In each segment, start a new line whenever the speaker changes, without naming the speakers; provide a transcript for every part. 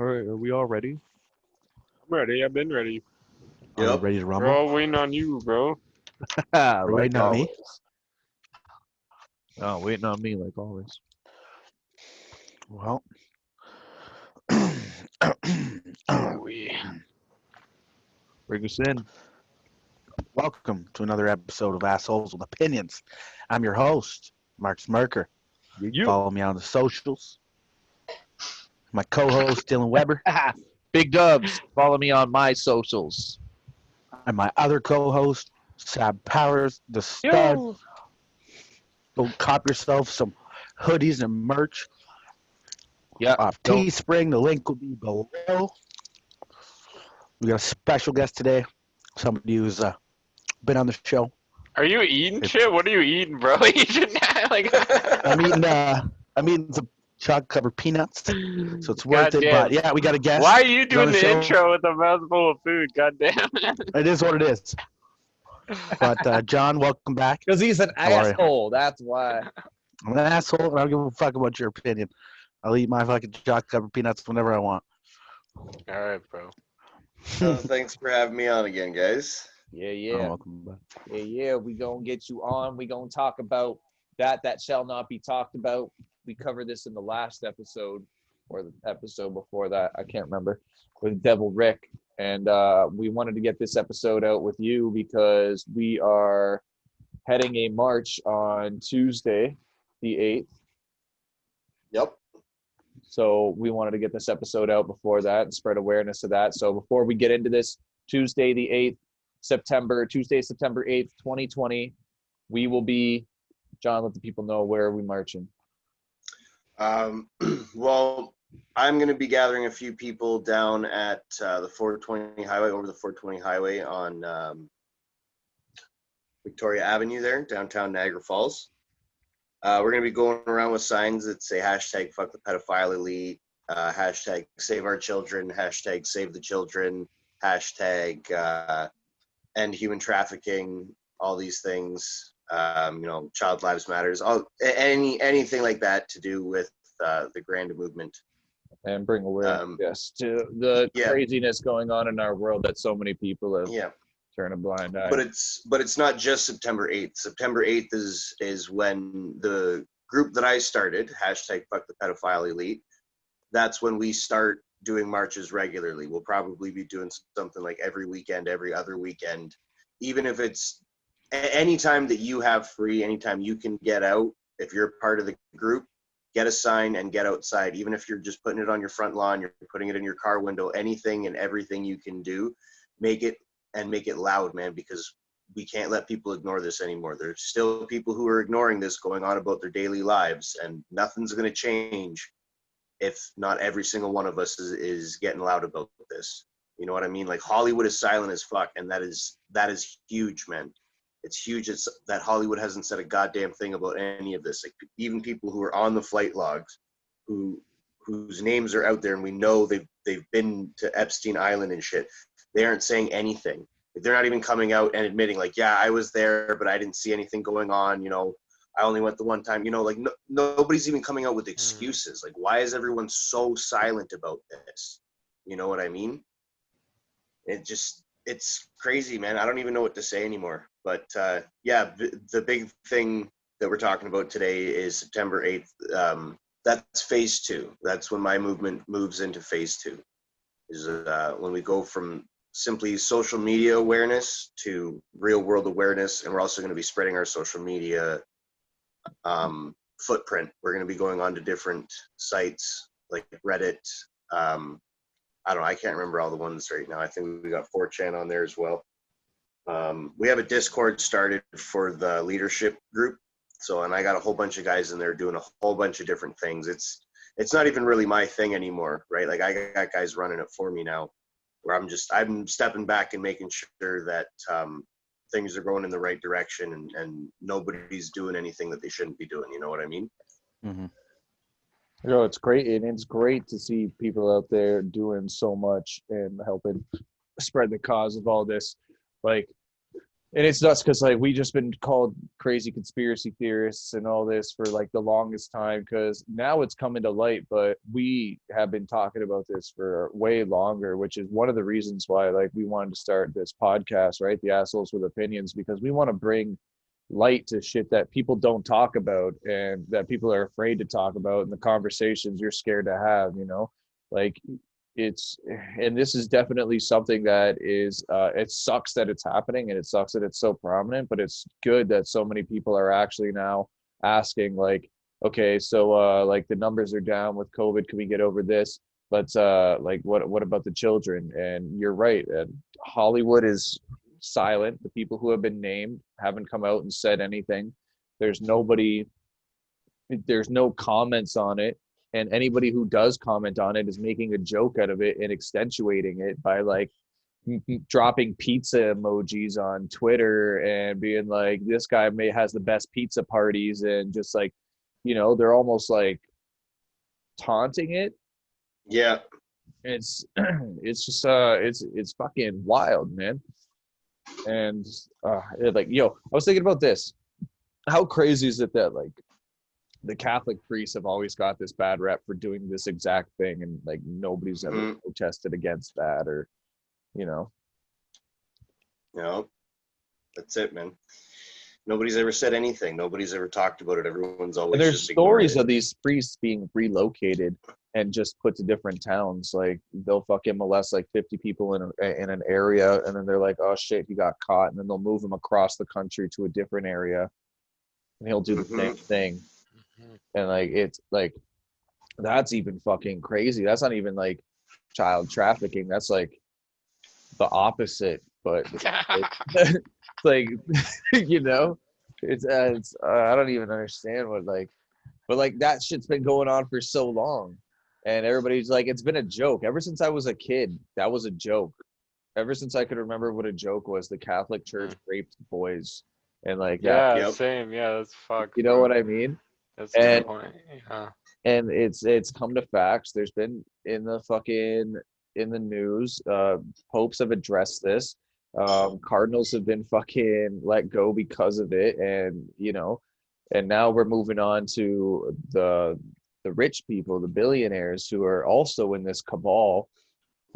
All right, are we all ready?
I'm ready. I've been ready.
Are we
Yep.
ready to
We're
rumble?
all waiting on you, bro.
Like
Waiting on me?
always. Oh, waiting on me like always.
Well,
Bring us in.
welcome to another episode of Assholes with Opinions. I'm your host, Mark Smirker.
You.
Follow me on the socials. My co-host, Dylan Weber,
Big Dubbz. Follow me on my socials.
and my other co-host, Sab Powers, the stud. Go cop yourself some hoodies and merch
Yeah.
off
don't-
Teespring. The link will be below. We got a special guest today, somebody who's been on the show.
Are you eating shit? What are you eating, bro? You shouldn't like.
I'm eating some chocolate covered peanuts, so it's worth it.
Goddamn.
But yeah, we got a guest.
Why are you
on
doing
the
the
show.
intro with a mouthful of food? Goddamn.
It is what it is. But John, welcome back.
Because he's an
How are you?
asshole. That's why.
I'm an asshole, and I don't give a fuck about your opinion. I'll eat my fucking chocolate covered peanuts whenever I want.
All right, bro.
Thanks for having me on again, guys.
Yeah,
You're
yeah.
welcome back.
Yeah. We gonna get you on. We gonna talk about that shall not be talked about. We covered this in the last episode or the episode before that. I can't remember. With Devil Rick. And we wanted to get this episode out with you because we are heading a march on Tuesday, the 8th.
Yep.
So we wanted to get this episode out before that and spread awareness of that. So before we get into this, Tuesday, the 8th, September 8th, 2020, we will be, John, let the people know where are we marching.
Well, I'm going to be gathering a few people down at the 420 highway, over the 420 highway on Victoria Avenue there, downtown Niagara Falls. We're going to be going around with signs that say hashtag fuck the pedophile elite, hashtag save our children, hashtag save the children, hashtag end human trafficking, all these things, child lives matters, anything like that to do with the grand movement.
And bring awareness to the craziness going on in our world that so many people have turned a blind eye.
But it's not just September 8th. September 8th is when the group that I started, hashtag fuck the pedophile elite, that's when we start doing marches regularly. We'll probably be doing something like every weekend, every other weekend, even if it's anytime that you have free, anytime you can get out, if you're part of the group, get a sign and get outside. Even if you're just putting it on your front lawn, you're putting it in your car window, anything and everything you can do, make it loud, man, because we can't let people ignore this anymore. There's still people who are ignoring this going on about their daily lives, and nothing's going to change if not every single one of us is getting loud about this. You know what I mean? Like, Hollywood is silent as fuck, and that is huge, man. It's huge. It's that Hollywood hasn't said a goddamn thing about any of this. Like, even people who are on the flight logs, whose names are out there, and we know they've been to Epstein Island and shit. They aren't saying anything. They're not even coming out and admitting, like, yeah, I was there, but I didn't see anything going on. I only went the one time. Like, nobody's even coming out with excuses. Like, why is everyone so silent about this? You know what I mean? It's crazy, man. I don't even know what to say anymore. But the big thing that we're talking about today is September 8th. That's phase 2. That's when my movement moves into phase 2. Is when we go from simply social media awareness to real world awareness. And we're also going to be spreading our social media footprint. We're going to be going on to different sites like Reddit. I don't know. I can't remember all the ones right now. I think we got 4chan on there as well. We have a Discord started for the leadership group. And I got a whole bunch of guys in there doing a whole bunch of different things. It's not even really my thing anymore, right? Like, I got guys running it for me now, where I'm stepping back and making sure that things are going in the right direction and nobody's doing anything that they shouldn't be doing. You know what I mean?
Mm-hmm.
It's great, and it's great to see people out there doing so much and helping spread the cause of all this. Like, And it's nuts because like we just been called crazy conspiracy theorists and all this for like the longest time, because now it's coming to light, but we have been talking about this for way longer, which is one of the reasons why like we wanted to start this podcast, right? The Assholes with Opinions, because we want to bring light to shit that people don't talk about and that people are afraid to talk about, and the conversations you're scared to have, you know? Like it's, and this is definitely something that is it sucks that it's happening and it sucks that it's so prominent, but it's good that so many people are actually now asking like, okay, so like the numbers are down with COVID, can we get over this? But like what about the children? And you're right, and Hollywood is silent. The people who have been named haven't come out and said anything. There's nobody, there's no comments on it, and anybody who does comment on it is making a joke out of it and accentuating it by like dropping pizza emojis on Twitter and being like, this guy has the best pizza parties, and just like, you know, they're almost like taunting it.
Yeah.
It's just it's fucking wild, man. And like, yo, I was thinking about this. How crazy is it that like the Catholic priests have always got this bad rep for doing this exact thing, and like nobody's ever protested against that, or you know?
No, that's it, man. Nobody's ever said anything. Nobody's ever talked about it. Everyone's always
And there's
just ignored
stories
it.
of these priests being relocated and just put to different towns. Like they'll fucking molest like 50 people in an area, and then they're like, oh shit, he got caught, and then they'll move him across the country to a different area, and he'll do the same thing. And like it's like, that's even fucking crazy. That's not even like child trafficking. That's like the opposite. But it's like you know, it's I don't even understand what like, but like that shit's been going on for so long, and everybody's like, it's been a joke ever since I was a kid. That was a joke. Ever since I could remember what a joke was, the Catholic Church raped boys, and like that.
Yeah, same. Yeah, that's fucked.
You know what I mean?
That's a good point. Yeah.
And it's come to facts. There's been in the news, popes have addressed this. Cardinals have been fucking let go because of it, and you know, and now we're moving on to the rich people, the billionaires, who are also in this cabal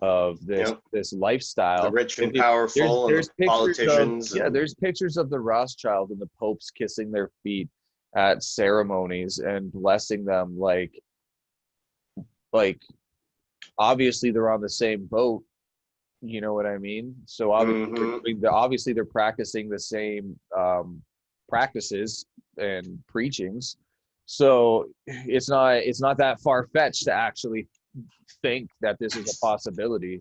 of this lifestyle.
The rich and powerful,
there's
and the politicians.
There's pictures of the Rothschild and the popes kissing their feet at ceremonies and blessing them, like obviously they're on the same boat, you know what I mean? So obviously they're practicing the same practices and preachings, so it's not that far-fetched to actually think that this is a possibility.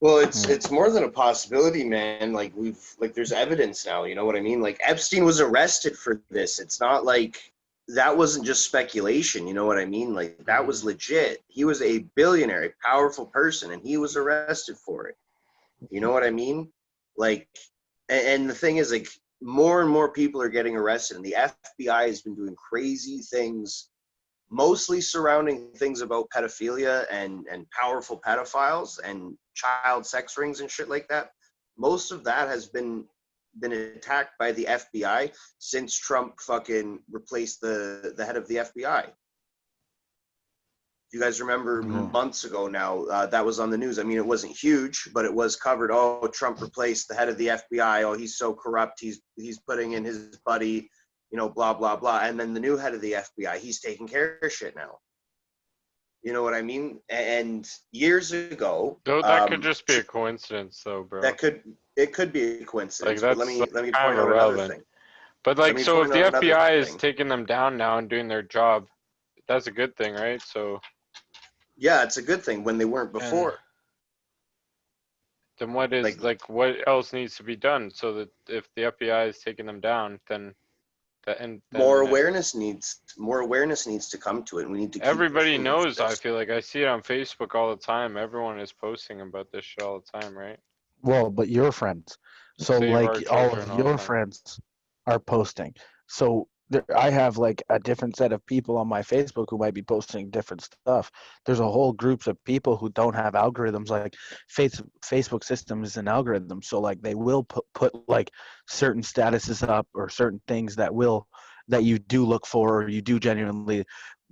Well, it's more than a possibility, man. Like there's evidence now, you know what I mean? Like Epstein was arrested for this. It's not like that wasn't just speculation, you know what I mean? Like that was legit. He was a billionaire, a powerful person, and he was arrested for it. You know what I mean? Like, and the thing is, like, more and more people are getting arrested, and the FBI has been doing crazy things, mostly surrounding things about pedophilia and powerful pedophiles and child sex rings and shit like that. Most of that has been attacked by the FBI since Trump fucking replaced the head of the FBI. You guys remember months ago now, that was on the news. I mean, it wasn't huge, but it was covered. Oh, Trump replaced the head of the FBI. Oh, he's so corrupt. He's putting in his buddy, you know, blah, blah, blah. And then the new head of the FBI, he's taking care of shit now. You know what I mean? And years ago,
Though that could just be a coincidence, though, bro.
It could be a coincidence.
Like,
But let me point
kind
out
of
another
irrelevant.
thing.
But like, so if
point
the
out another
FBI is
thing.
taking them down now and doing their job, that's a good thing, right? So
Yeah, it's a good thing when they weren't before.
then what is what else needs to be done so that if the FBI is taking them down, then
More awareness needs to come to it. We need to.
Everybody knows. I feel like I see it on Facebook all the time. Everyone is posting about this shit all the time, right?
Well, but your friends. So
Save our
like all
children
of
all the
your
time.
friends are posting. So I have like a different set of people on my Facebook who might be posting different stuff. There's a whole groups of people who don't have algorithms. Like Facebook system is an algorithm, so like they will put like certain statuses up or certain things that you do look for, or you do genuinely.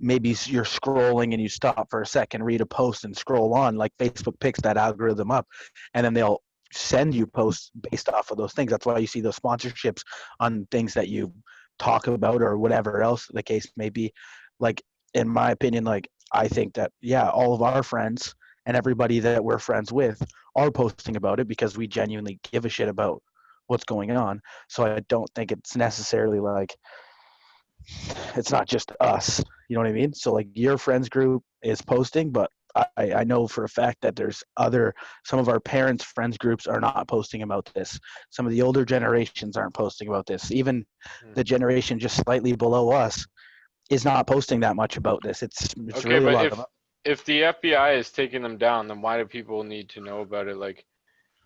Maybe you're scrolling and you stop for a second, read a post, and scroll on. Like Facebook picks that algorithm up, and then they'll send you posts based off of those things. That's why you see those sponsorships on things that you talk about or whatever else the case may be. Like, in my opinion, like, I think that, yeah, all of our friends and everybody that we're friends with are posting about it because we genuinely give a shit about what's going on. So I don't think it's necessarily like, it's not just us, you know what I mean? So like your friends group is posting, but I know for a fact that there's some of our parents' friends groups are not posting about this. Some of the older generations aren't posting about this. Even the generation just slightly below us is not posting that much about this. It's
Okay,
really a
but
lot
if the FBI is taking them down, then why do people need to know about it? Like,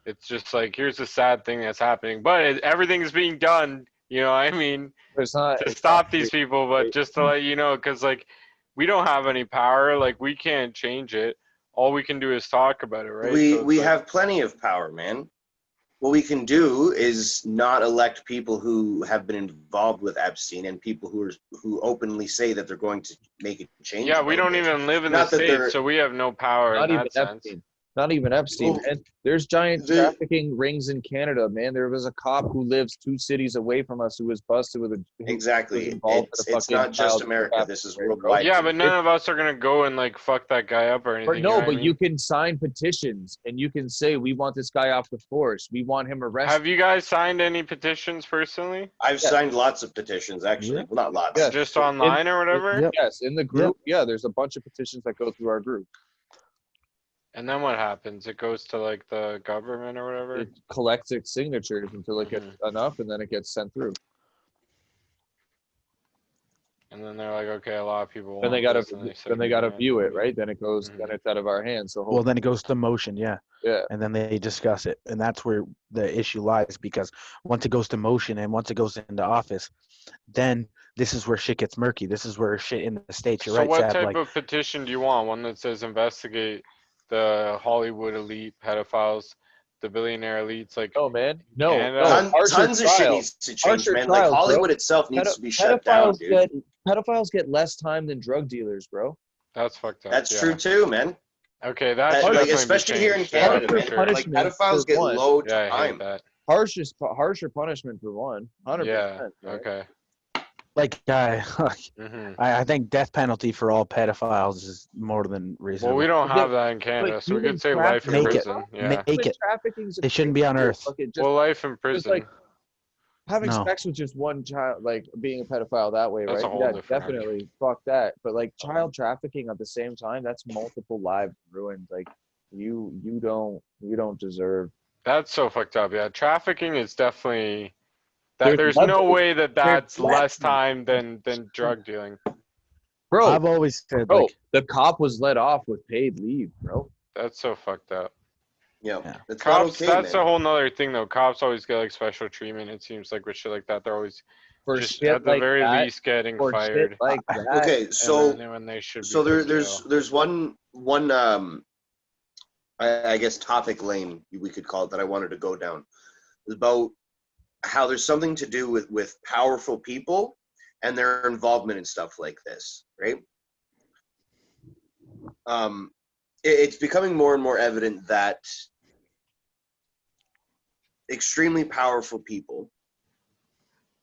it's just like, here's a sad thing that's happening, but everything is being done. You know what I mean?
It's not
To
it's
stop
not-
these people, but just to let you know, because like we don't have any power, like we can't change it. All we can do is talk about it, right? So
We
it's like,
have plenty of power, man. What we can do is not elect people who have been involved with Epstein and people who openly say that they're going to make a change.
yeah, we
about
don't
this.
even live in
Not
the
that they're-
States, so we have no power
not
in
even
that sense.
Epstein. Not even Epstein,
Well,
man. There's giant
the-
trafficking rings in Canada, man. There was a cop who lives 2 cities away from us who was busted with who
Exactly.
was involved
It's
with a fucking
not just
child
America. This is
trafficking, bro.
worldwide.
Yeah, but none of us are gonna go and like fuck that guy up or anything.
But
you
no,
know what I
but
mean?
you can sign petitions and you can say we want this guy off the force. We want him arrested.
Have you guys signed any petitions personally?
I've
Yeah.
signed lots of petitions, actually.
Yeah.
Well, not lots.
Yeah.
Just online or whatever?
Yep.
Yes, in the group. Yeah, there's a bunch of petitions that go through our group.
And then what happens? It goes to like the government or whatever?
It collects its signatures until it gets enough, and then it gets sent through.
And then they're like, okay, a lot of people
Then they
want
gotta
this, and say,
then they gotta
yeah.
view it, right? Then it goes.
Mhm.
Then it's out of our hands. So
well, then it goes to motion, yeah.
yeah.
And then they discuss it. And that's where the issue lies, because once it goes to motion and once it goes into office, then this is where shit gets murky. This is where shit in the States, you're
So
right,
what
Sab,
type
like,
of petition do you want? One that says investigate the Hollywood elite pedophiles, the billionaire elites, like
No, man. No.
And,
no. Harsher
Tons of shit
trial.
needs to change,
Harsher
man.
trials,
Like
bro.
Hollywood itself needs to be shut down, dude.
Pedophiles get less time than drug dealers, bro.
that's fucked up.
That's
yeah.
true too, man.
Okay, that
That-
should
like,
definitely be
especially here in
changed, yeah,
Canada,
for
man.
sure.
Like
Punishment
pedophiles
for
get
one.
low
Yeah, I hate
time.
that.
Harsher punishment for one. 100%.
Yeah.
right?
Okay.
like
hmm
I think death penalty for all pedophiles is more than reasonable.
Well, we don't
But
have that in Canada, so we
human
could say life in
Make it.
prison. Yeah.
Make it.
Trafficking's a
They shouldn't be on
crazy
Earth.
deal. Fucking just
Well, life in prison.
like having
No.
sex with just one child, like being a pedophile that way,
That's
right?
a whole
Yeah,
different
definitely. Fuck that. But like child trafficking at the same time, that's multiple lives ruined. Like you don't deserve.
That's so fucked up. Yeah, trafficking is definitely that.
There's
There's no
levels.
way that
There's
that's less
levels.
time than drug dealing.
Bro,
I've always said,
bro,
like,
the cop was let off with paid leave, bro.
That's so fucked up.
Yeah,
Yeah.
it's not
Cops.
okay,
That's
man.
a whole nother thing, though. Cops always get like special treatment. It seems like with shit like that, they're always
For
just
shit
at the
like
very
that,
least getting
for
fired.
shit like that.
Okay, so
and then when they should be
so
put in
there's
jail.
one I guess topic lane we could call it that I wanted to go down. It's about how there's something to do with powerful people and their involvement in stuff like this, right? It's becoming more and more evident that extremely powerful people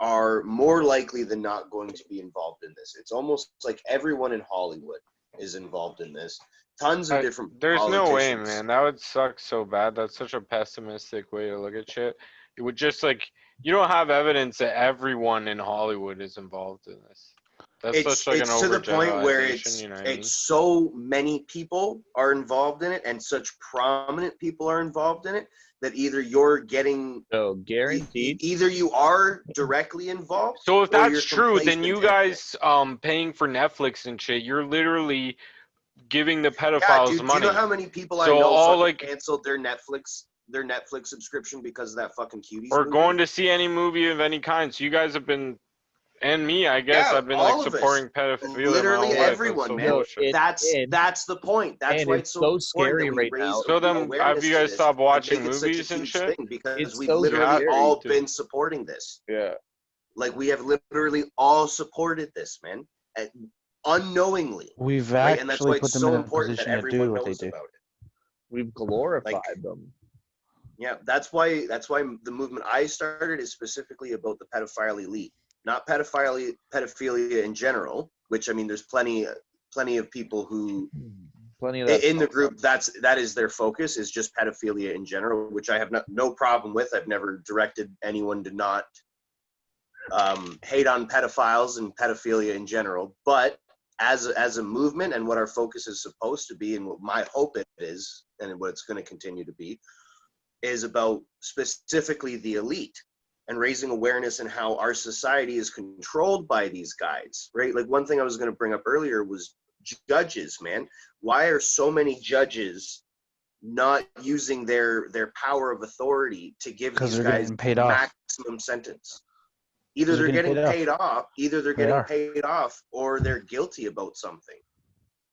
are more likely than not going to be involved in this. It's almost like everyone in Hollywood is involved in this. Tons of different
There's no way,
politicians.
man. That would suck so bad. That's such a pessimistic way to look at shit. It would just like you don't have evidence that everyone in Hollywood is involved in this. That's
It's
such like an
to the point where
overgeneralization, you know what I mean?
it's so many people are involved in it and such prominent people are involved in it that either you're getting
So guaranteed.
either you are directly involved.
So if
or you're
that's true, then
complacent
you
in it.
guys paying for Netflix and shit, you're literally giving the
Yeah,
pedophiles
dude, do
money.
you know how many people I
So
know
all,
fucking
like-
canceled their Netflix subscription because of that fucking Cuties
or
movie?
going to see any movie of any kind. So you guys have been And me, I guess
Yeah,
I've been
all
like
of us.
supporting pedophilia.
Literally
my whole life.
everyone,
That's
man.
so bullshit.
That's the point. That's
and
why
it's
it's
so
so
scary
important that we
right now.
raise
So then,
awareness
have you
to
guys
this
stopped
and
watching
make it such a
movies and
huge
shit?
thing because
It's
we've
so
literally
scary
all
to-
been supporting this.
Yeah.
Like we have literally all supported this, man, and unknowingly,
We've
right? And that's why
actually put
it's
them
so
in a
important that
position to do
everyone
what they
knows
do.
about it.
We've glorified them.
Yeah, that's why the movement I started is specifically about the pedophile elite, not pedophilia in general. Which I mean, there's plenty of people who
Plenty of that
in the group that is their focus is just pedophilia in general, which I have no problem with. I've never directed anyone to not hate on pedophiles and pedophilia in general, but as a movement and what our focus is supposed to be and what my hope it is and what it's going to continue to be is about specifically the elite and raising awareness in how our society is controlled by these guys, right? Like one thing I was going to bring up earlier was judges, man. Why are so many judges not using their power of authority to give
Because
these
they're
guys
getting paid off.
maximum sentence? Either they're
Because
getting
they're
paid off, or they're guilty about something,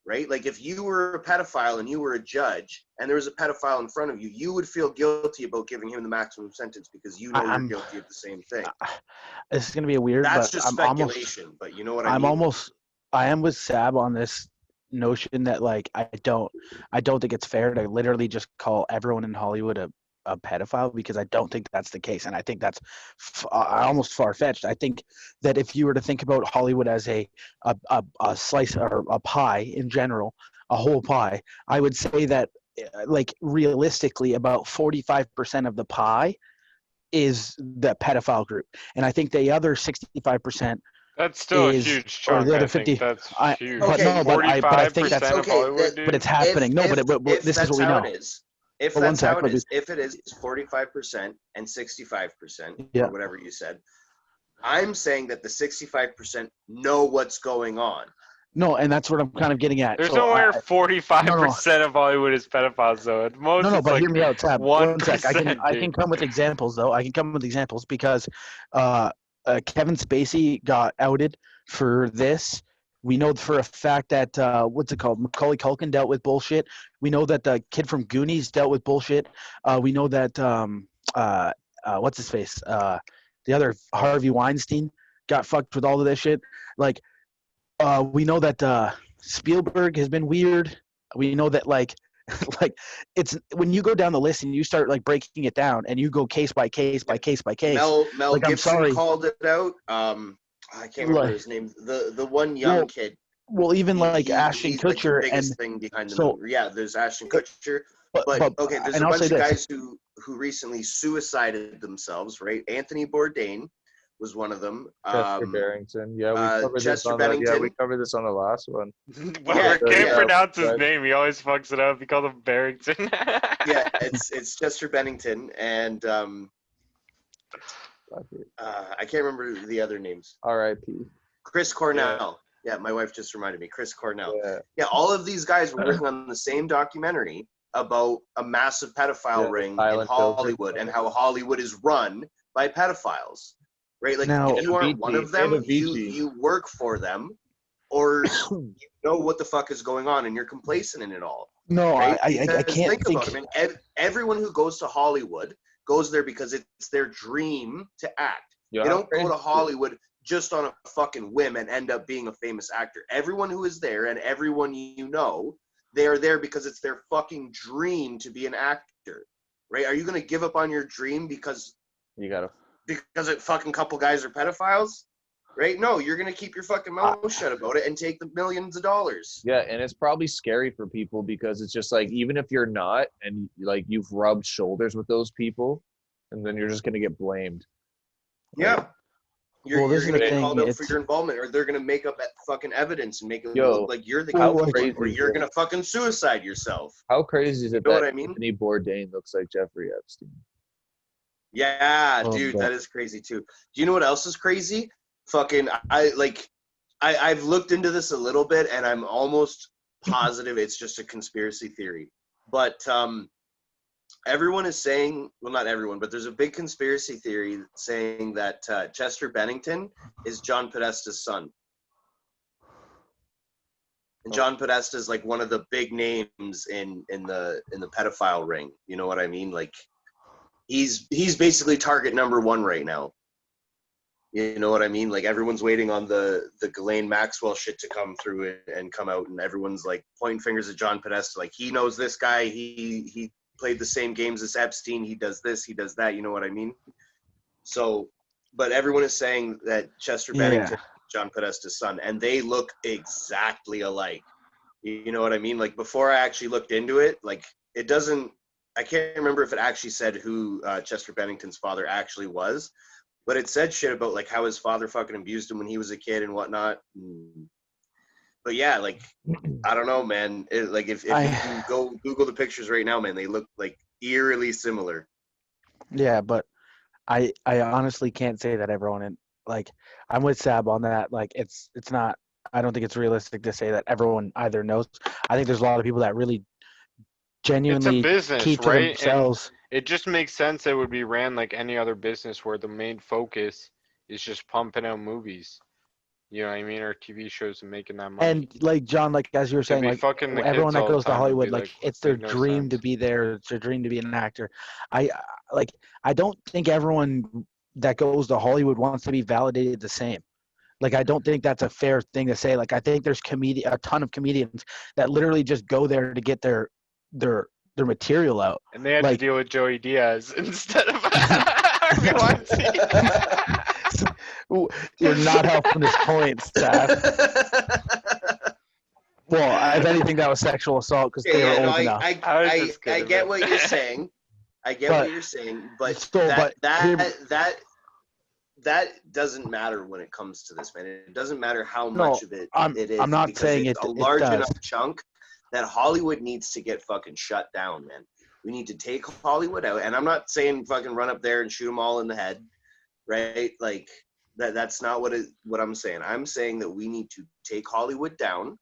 right? Like if you were a pedophile and you were a judge and there was a pedophile in front of you, you would feel guilty about giving him the maximum sentence because you know you're guilty of the same thing.
This is gonna be a weird,
That's
but
just
I'm
speculation, but you know what I
I'm
mean?
almost I am with Sab on this notion that like I don't think it's fair to literally just call everyone in Hollywood a pedophile, because I don't think that's the case, and I think that's almost far-fetched. I think that if you were to think about Hollywood as a slice or a pie in general, a whole pie, I would say that like realistically about 45% of the pie is the pedophile group, and I think the other 65%
That's still
is-
a huge
or
chunk.
the other
I think
50
that's
I-
huge.
but no,
but I think that's
45% of Hollywood, dude.
but it's happening. But this is what we know.
If
But one
that's how
sec,
it
let me-
is, if it is 45% and 65%,
Yeah.
or whatever you said, I'm saying that the 65% know what's going on.
No, and that's what I'm kind of getting at.
There's
So
nowhere
I-
45% of Hollywood is pedophiles, though. At most,
no,
it's
but
like
hear me out, Tab.
1%.
One sec. I can
dude.
come with examples, though. I can come with examples because Kevin Spacey got outed for this. We know for a fact that what's it called? Macaulay Culkin dealt with bullshit. We know that the kid from Goonies dealt with bullshit. We know that what's his face? The other Harvey Weinstein got fucked with all of this shit. Like we know that Spielberg has been weird. We know that like it's when you go down the list and you start like breaking it down and you go case by case by case by case.
Mel
Like, I'm
Gibson
sorry.
called it out. I can't remember
Like-
his name. The one young
Well,
kid.
Well, even like Ashton
he's like the
Kutcher
biggest
and
thing behind the
so-
movie. Yeah, there's Ashton Kutcher. But okay, there's
and
a
I'll
bunch
say
of
this.
guys who recently suicided themselves, right? Anthony Bourdain was one of them.
Chester Barrington. Yeah, we covered
Chester
this on the,
Bennington.
we covered this on the last one.
Whoever
Yeah,
can't
yeah.
pronounce his
Right.
name, he always fucks it up. He called him Barrington.
Yeah, it's Chester Bennington and I can't remember the other names.
R.I.P.
Chris Cornell. Yeah, my wife just reminded me. Chris Cornell.
Yeah.
Yeah, all of these guys were working on the same documentary about a massive pedophile
Yeah,
ring in
Silent Hill.
Hollywood and how Hollywood is run by pedophiles. Right? Like
Now-
if you aren't one of them,
And Avicii.
you work for them or you know what the fuck is going on and you're complacent in it all.
No,
Right?
I
Because
can't
think
think.
about it, man. Everyone who goes to Hollywood goes there because it's their dream to act.
Yeah,
They
how
don't go
crazy
to
is it?
Hollywood just on a fucking whim and end up being a famous actor. Everyone who is there and everyone you know, they are there because it's their fucking dream to be an actor, right? Are you going to give up on your dream because
You gotta.
a fucking couple guys are pedophiles, right? No, you're going to keep your fucking mouth shut about it and take the millions of dollars.
Yeah, and it's probably scary for people because it's just like even if you're not and like you've rubbed shoulders with those people, and then you're just gonna get blamed.
Yeah. You're,
Well, this
you're
is
going to
the
get
thing,
called out for
it's-
your involvement, or they're going to make up that fucking evidence and make it
Yo,
look like you're the
how
guilty
crazy
one, or
is
you're
it?
going to fucking suicide yourself.
How crazy is it
You know
that
what I mean?
Anthony Bourdain looks like Jeffrey Epstein?
Yeah,
Oh,
dude,
God.
that is crazy too. Do you know what else is crazy? Fucking, I've looked into this a little bit, and I'm almost positive it's just a conspiracy theory. But everyone is saying, well, not everyone, but there's a big conspiracy theory saying that Chester Bennington is John Podesta's son. And John Podesta is like one of the big names in the pedophile ring. You know what I mean? Like he's basically target number one right now. You know what I mean? Like everyone's waiting on the Ghislaine Maxwell shit to come through and come out, and everyone's like pointing fingers at John Podesta. Like he knows this guy. He played the same games as Epstein. He does this. He does that. You know what I mean? So, but everyone is saying that Chester Bennington. John Podesta's son, and they look exactly alike. You know what I mean? Like before I actually looked into it, like it doesn't, I can't remember if it actually said who Chester Bennington's father actually was, but it said shit about like how his father fucking abused him when he was a kid and whatnot. But yeah, like, I don't know, man. Like if you go Google the pictures right now, man, they look like eerily similar.
Yeah, but I honestly can't say that everyone like I'm with Sab on that. Like it's not, I don't think it's realistic to say that everyone either knows. I think there's a lot of people that really genuinely
it's a business,
keep to
right?
themselves.
And it just makes sense that it would be ran like any other business where the main focus is just pumping out movies. You know what I mean? Or TV shows and making that money.
And like John, like as you were saying, like everyone that goes to Hollywood, like it's their dream to be there. It's their dream to be an actor. I don't think everyone that goes to Hollywood wants to be validated the same. Like, I don't think that's a fair thing to say. Like, I think there's a ton of comedians that literally just go there to get their material out.
And they had to deal with Joey Diaz instead of Harvey Weinstein.
You're not helping his point, Sab. Well, if anything, that was sexual assault because they were old enough.
I get what you're saying. I get what you're saying, but that doesn't matter when it comes to this, man. It doesn't matter how much of it it is.
I'm not saying
it's a large enough chunk that Hollywood needs to get fucking shut down, man. We need to take Hollywood out, and I'm not saying fucking run up there and shoot them all in the head, right? Like that's not what I'm saying. I'm saying that we need to take Hollywood down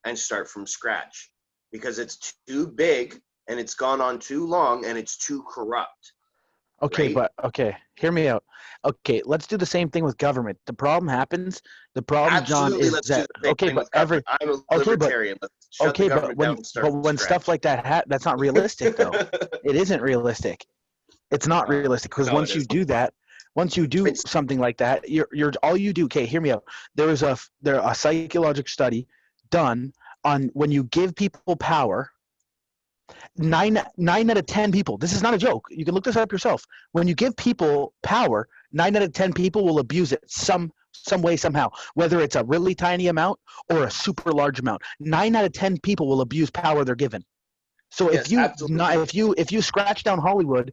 and start from scratch because it's too big and it's gone on too long and it's too corrupt.
Okay,
right?
but okay, hear me out. Okay, let's do the same thing with government. The problem happens. The problem,
Absolutely,
John, is that okay, but I'm a libertarian. But when stuff like that that's not realistic though. It isn't realistic. It's not realistic because once you do that, once you do something like that, you're all you do. Okay, hear me out. There is a psychological study done on when you give people power. 9 out of 10 people, this is not a joke, you can look this up yourself, when you give people power, 9 out of 10 people will abuse it some way, somehow, whether it's a really tiny amount or a super large amount. 9 out of 10 people will abuse power they're given. So if you scratch down Hollywood,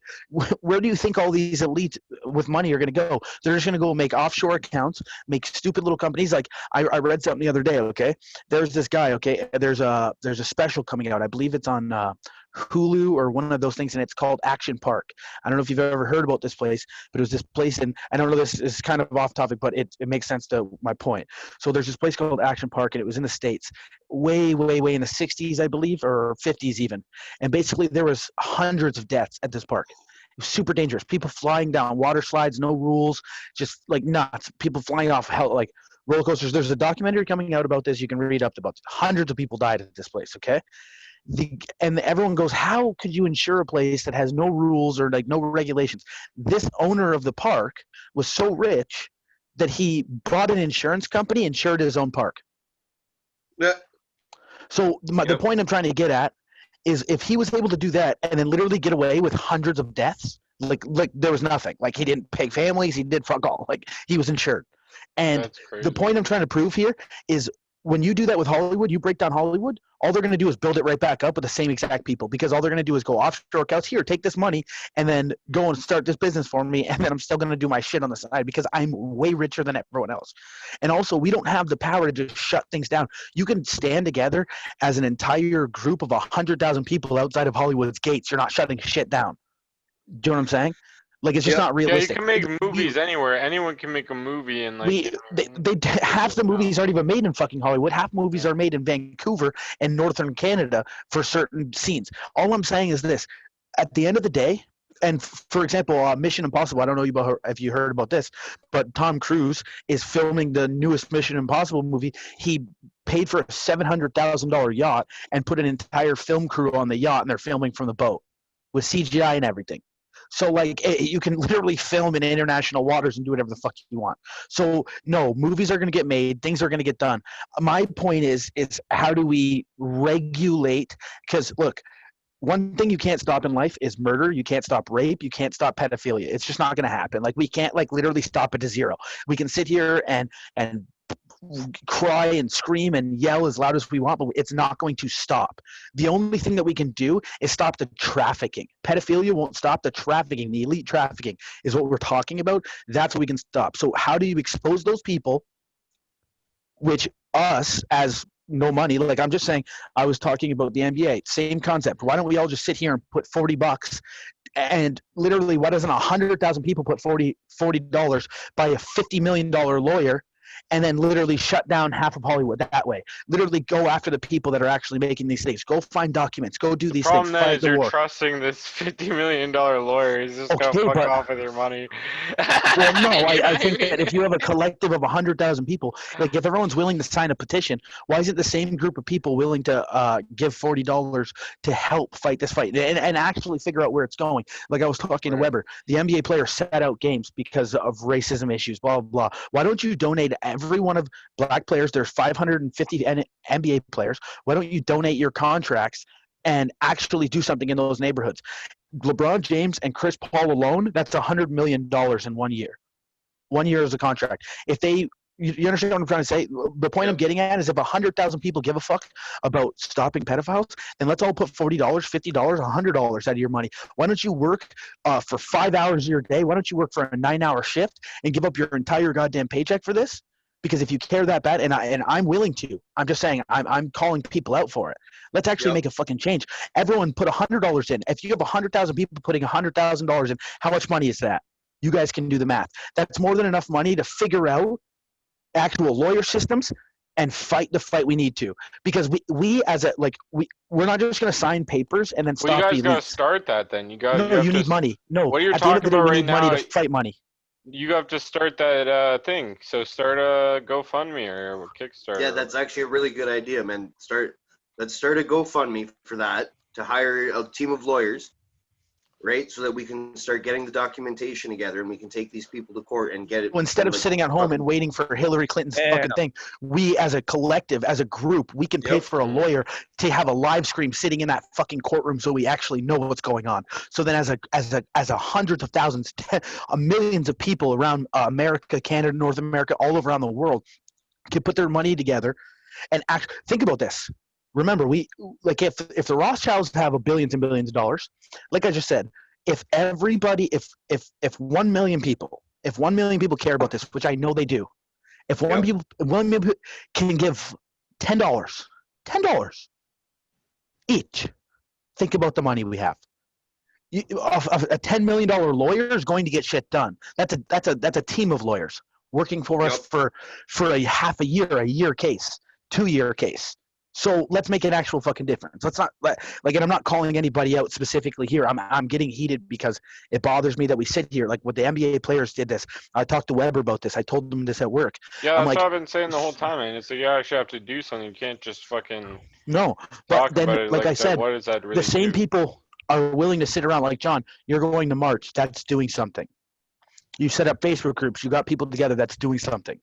where do you think all these elites with money are going to go? They're just going to go make offshore accounts, make stupid little companies. Like I read something the other day. Okay, there's this guy. Okay, there's a special coming out. I believe it's on Hulu or one of those things, and it's called Action Park. I don't know if you've ever heard about this place, but it was this place, and I don't know, this is kind of off topic, but it makes sense to my point. So there's this place called Action Park, and it was in the States, way in the 60s, I believe, or 50s even. And basically there was hundreds of deaths at this park. It was super dangerous. People flying down water slides, no rules, just like nuts. People flying off like roller coasters. There's a documentary coming out about this. You can read up about it. Hundreds of people died at this place, okay? And everyone goes, how could you insure a place that has no rules or like no regulations? This owner of the park was so rich that he bought an insurance company, insured his own park.
Yeah.
So the point I'm trying to get at is if he was able to do that and then literally get away with hundreds of deaths, like there was nothing. Like he didn't pay families, he did fuck all. Like he was insured. And the point I'm trying to prove here is when you do that with Hollywood, you break down Hollywood, all they're going to do is build it right back up with the same exact people, because all they're going to do is go offshore accounts, here, take this money, and then go and start this business for me, and then I'm still going to do my shit on the side because I'm way richer than everyone else. And also, we don't have the power to just shut things down. You can stand together as an entire group of 100,000 people outside of Hollywood's gates. You're not shutting shit down. Do you know what I'm saying? Like, it's just not realistic.
Yeah, you can make movies anywhere. Anyone can make a movie, and like
half the movies aren't even made in fucking Hollywood. Half movies are made in Vancouver and northern Canada for certain scenes. All I'm saying is this: at the end of the day, and for example, Mission Impossible, I don't know if you heard about this, but Tom Cruise is filming the newest Mission Impossible movie. He paid for a $700,000 yacht and put an entire film crew on the yacht, and they're filming from the boat with CGI and everything. So, like, you can literally film in international waters and do whatever the fuck you want. So, no, movies are going to get made. Things are going to get done. My point is how do we regulate? Because, look, one thing you can't stop in life is murder. You can't stop rape. You can't stop pedophilia. It's just not going to happen. Like, we can't, like, literally stop it to zero. We can sit here and cry and scream and yell as loud as we want, but it's not going to stop. The only thing that we can do is stop the trafficking. Pedophilia won't stop. The trafficking, the elite trafficking is what we're talking about. That's what we can stop. So how do you expose those people, which us as no money, like I'm just saying, I was talking about the NBA, same concept. Why don't we all just sit here and put $40 and literally why doesn't 100,000 people put $40 by a $50 million lawyer and then literally shut down half of Hollywood that way? Literally go after the people that are actually making these things. Go find documents. Go do these things.
Problem
Fight
is
the
you're
war.
trusting this $50 million lawyer. He's just
Okay,
gonna fuck
but-
off with your money.
Well, no,
You know
I
what
think
mean?
that if you have a collective of 100,000 people, like if everyone's willing to sign a petition, why isn't the same group of people willing to give $40 to help fight this fight and actually figure out where it's going? Like I was talking to
Right.
Weber, the NBA players sat out games because of racism issues, blah, blah, blah. Why don't you donate every one of black players? There's 550 NBA players. Why don't you donate your contracts and actually do something in those neighborhoods? LeBron James and Chris Paul alone, that's $100 million in 1 year. 1 year is a contract. If they, you understand what I'm trying to say? The point I'm getting at is if 100,000 people give a fuck about stopping pedophiles, then let's all put $40, $50, $100 out of your money. Why don't you work for 5 hours of your day? Why don't you work for a 9-hour shift and give up your entire goddamn paycheck for this? Because if you care that bad, and I'm willing to, I'm just saying, I'm calling people out for it. Let's actually make a fucking change. Everyone put $100 in. If you have 100,000 people putting $100,000 in, how much money is that? You guys can do the math. That's more than enough money to figure out actual lawyer systems and fight the fight we need to. Because we as a, like, we're not just going to sign papers and then
Well, you
stop
guys
the
gotta
elites.
start that then. You got.
No, you need
to,
money. No,
What you're
at the end of the
talking
day,
about
we
right
need money
now,
to fight money.
You have to start that thing. So start a GoFundMe or a Kickstarter.
Yeah, that's actually a really good idea, man. Let's start a GoFundMe for that to hire a team of lawyers, right? So that we can start getting the documentation together and we can take these people to court and get it.
Well, instead of
like,
sitting at home and waiting for Hillary Clinton's fucking thing, we as a collective, as a group, we can pay
Yep.
for a lawyer to have a live stream sitting in that fucking courtroom so we actually know what's going on. So then as a hundreds of thousands, millions of people around America, Canada, North America, all around the world can put their money together and think about this. Remember, like if the Rothschilds have billions and billions of dollars, like I just said, if everybody, if 1 million people, if 1 million people care about this, which I know they do, if 1 million people can give $10 each, think about the money we have. A $10 million lawyer is going to get shit done. That's a team of lawyers working for us for a half a year case, 2-year case. So let's make an actual fucking difference. Let's not like, and I'm not calling anybody out specifically here. I'm getting heated because it bothers me that we sit here. Like, what the NBA players did this. I talked to Weber about this. I told him this at work.
Yeah, that's
like,
what I've been saying the whole time, man. It's like you actually have to do something. You can't just fucking
no. But
talk
then,
about it
like I
that.
said,
What does that really
the same
do?
people are willing to sit around. Like, John, you're going to march. That's doing something. You set up Facebook groups. You got people together. That's doing something.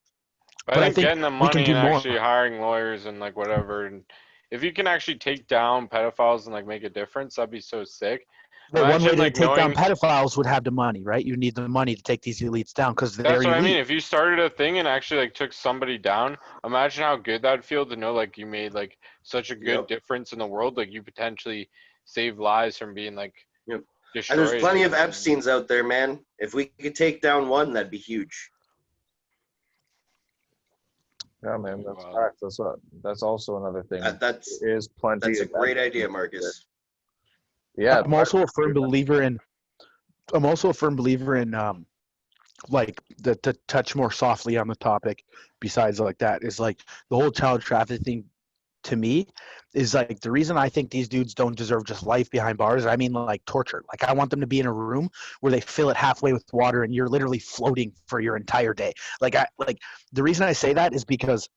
But I think getting the
we can
money
do
and
more.
actually hiring lawyers and like whatever, and if you can actually take down pedophiles and like make a difference, that'd be so sick.
Well, one way
Imagine,
to
like,
take down
knowing-
pedophiles would have the money, right? You need the money to take these elites down because they're
That's what
elite.
I mean. If you started a thing and actually like took somebody down, imagine how good that'd feel to know like you made like such a good difference in the world. Like you potentially saved lives from being like destroyed.
And there's plenty of Epsteins out there, man. If we could take down one, that'd be huge.
Yeah, man, that's
Wow.
facts. That's also another thing.
That's
There is plenty.
a
of
great
that.
idea, Marcus.
Yeah,
I'm also a firm believer in like to touch more softly on the topic besides like that is like the whole child trafficking to me is like the reason I think these dudes don't deserve just life behind bars. I mean, like torture. Like I want them to be in a room where they fill it halfway with water and you're literally floating for your entire day. Like the reason I say that is because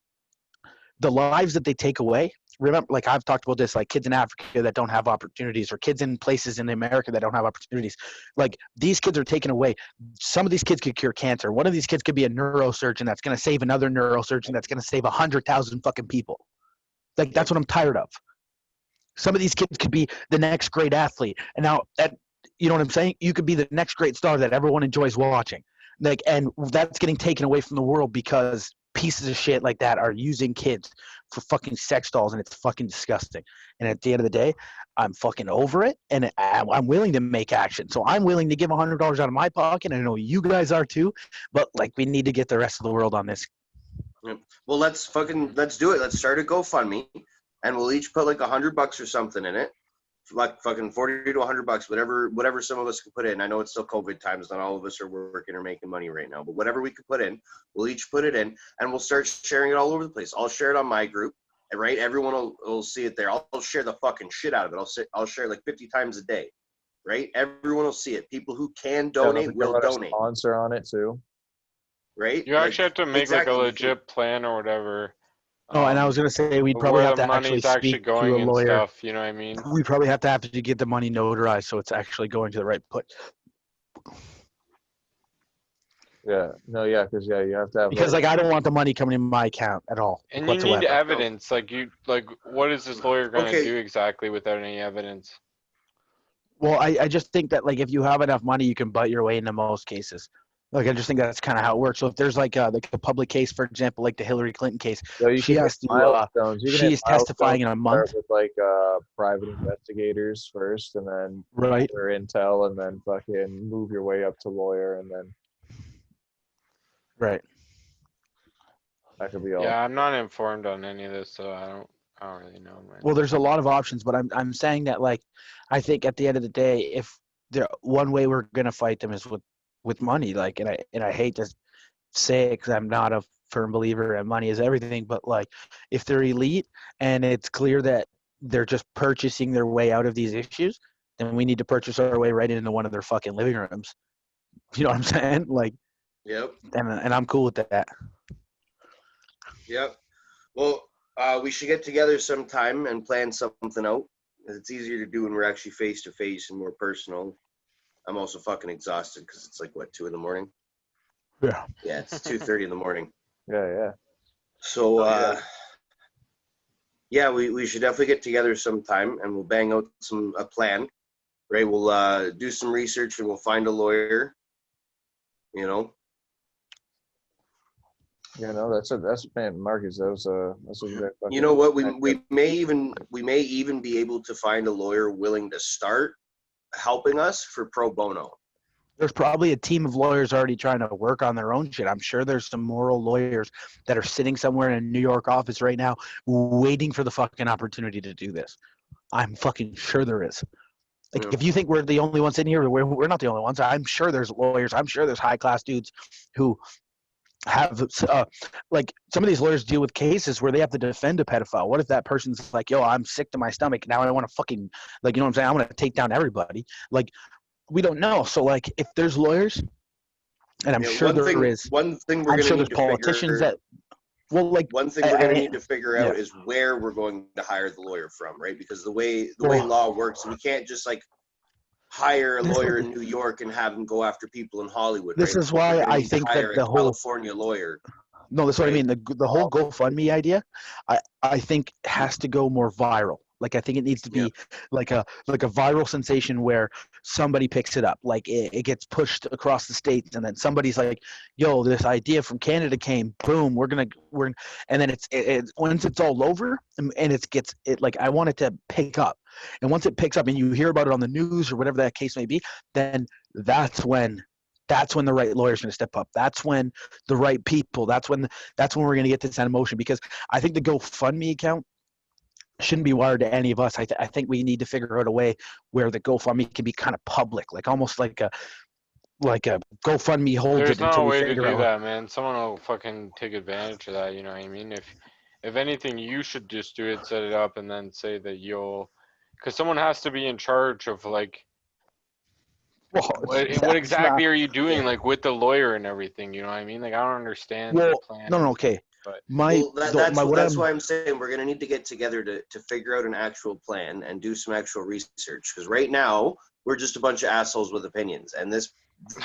the lives that they take away. Remember, like I've talked about this, like kids in Africa that don't have opportunities, or kids in places in America that don't have opportunities. Like these kids are taken away. Some of these kids could cure cancer. One of these kids could be a neurosurgeon that's going to save another neurosurgeon that's going to save 100,000 fucking people. Like that's what I'm tired of. Some of these kids could be the next great athlete, and now that you know what I'm saying, you could be the next great star that everyone enjoys watching. Like, and that's getting taken away from the world because pieces of shit like that are using kids for fucking sex dolls, and it's fucking disgusting. And at the end of the day, I'm fucking over it, and I'm willing to make action. So I'm willing to give $100 out of my pocket, and I know you guys are too. But like, we need to get the rest of the world on this.
Well, let's do it. Let's start a GoFundMe, and we'll each put like $100 or something in it, like fucking 40 to $100, whatever some of us can put in. I know it's still COVID times, not all of us are working or making money right now, but whatever we can put in, we'll each put it in, and we'll start sharing it all over the place. I'll share it on my group, right? Everyone will see it there. I'll share the fucking shit out of it. I'll share it like 50 times a day, right? Everyone will see it. People who can donate will donate.
Sponsor on it too,
right?
You actually have to make
exactly.
like a legit plan or whatever.
Oh, and I was gonna say we'd probably
where
have
the
to actually
money's actually
speak to
going
a
and
lawyer.
stuff. You know what I mean?
We probably have to get the money notarized so it's actually going to the right place.
yeah, no, yeah, because you have to have
Because like I don't want the money coming in my account at all.
And
whatsoever.
you need evidence. Like what is this lawyer gonna
Okay.
do exactly without any evidence?
Well, I just think that like if you have enough money, you can butt your way into most cases. Like I just think that's kind of how it works. So if there's like a public case, for example, like the Hillary Clinton case,
So you
she
can
has
hit
to.
milestones. You can
She
hit
is testifying in a
milestones,
month,
start with like private investigators first, and then
right?
or intel, and then fucking move your way up to lawyer, and then
Right.
that could be all.
Yeah, I'm not informed on any of this, so I don't really know, man.
Well, there's a lot of options, but I'm saying that like I think at the end of the day, if one way we're gonna fight them is with money, like, and I hate to say it because I'm not a firm believer in money is everything, but like if they're elite and it's clear that they're just purchasing their way out of these issues, then we need to purchase our way right into one of their fucking living rooms. You know what I'm saying? Like,
Yep.
and I'm cool with that.
Yep. Well, we should get together sometime and plan something out. It's easier to do when we're actually face to face and more personal. I'm also fucking exhausted because it's like what, 2 a.m?
Yeah.
Yeah, it's 2:30 in the morning.
Yeah.
So yeah, we should definitely get together sometime and we'll bang out a plan. Right? We'll do some research and we'll find a lawyer. You know.
You know, that's man, Marcus. That's a good fucking,
You know what? We may even be able to find a lawyer willing to start helping us for pro bono.
There's probably a team of lawyers already trying to work on their own shit. I'm sure there's some moral lawyers that are sitting somewhere in a New York office right now waiting for the fucking opportunity to do this. I'm fucking sure there is. Like,
Yeah.
if you think we're the only ones in here, we're not the only ones. I'm sure there's lawyers. I'm sure there's high-class dudes who have like some of these lawyers deal with cases where they have to defend a pedophile. What if that person's like, yo, I'm sick to my stomach. Now I want to fucking, like, you know what I'm saying? I want to take down everybody. Like, we don't know. So, like, if there's lawyers, and I'm sure there is.
One thing we're
I'm
going
sure
to
there's
need to
politicians that, well, like,
one thing we're going to
I-
need to figure out
yeah.
is where we're going to hire the lawyer from, right? Because the way law works, we can't just like hire a lawyer in New York and have him go after people in Hollywood.
This
right?
is why
We're gonna
I
need to
think that
hire
the
a
whole
California lawyer.
No, that's what I
Right.
mean. The whole GoFundMe idea, I think has to go more viral. Like, I think it needs to be like a viral sensation where somebody picks it up. Like it gets pushed across the states, and then somebody's like, "Yo, this idea from Canada came. Boom, we're and then it's once it's all over and it like I want it to pick up. And once it picks up and you hear about it on the news or whatever that case may be, then that's when the right lawyer's going to step up. That's when the right people. That's when we're going to get this out of motion. Because I think the GoFundMe account shouldn't be wired to any of us. I think we need to figure out a way where the GoFundMe can be kind of public, like almost like a GoFundMe holds
There's
it until
no
we
way to
figure
do
out.
that, man. Someone will fucking take advantage of that. You know what I mean? If if anything, you should just do it, set it up, and then say that because someone has to be in charge of like
Well,
what exactly are you doing like with the lawyer and everything. You know what I mean? Like I don't understand the plan.
No, okay.
But
That's why I'm saying we're gonna need to get together to figure out an actual plan and do some actual research. Because right now we're just a bunch of assholes with opinions, and this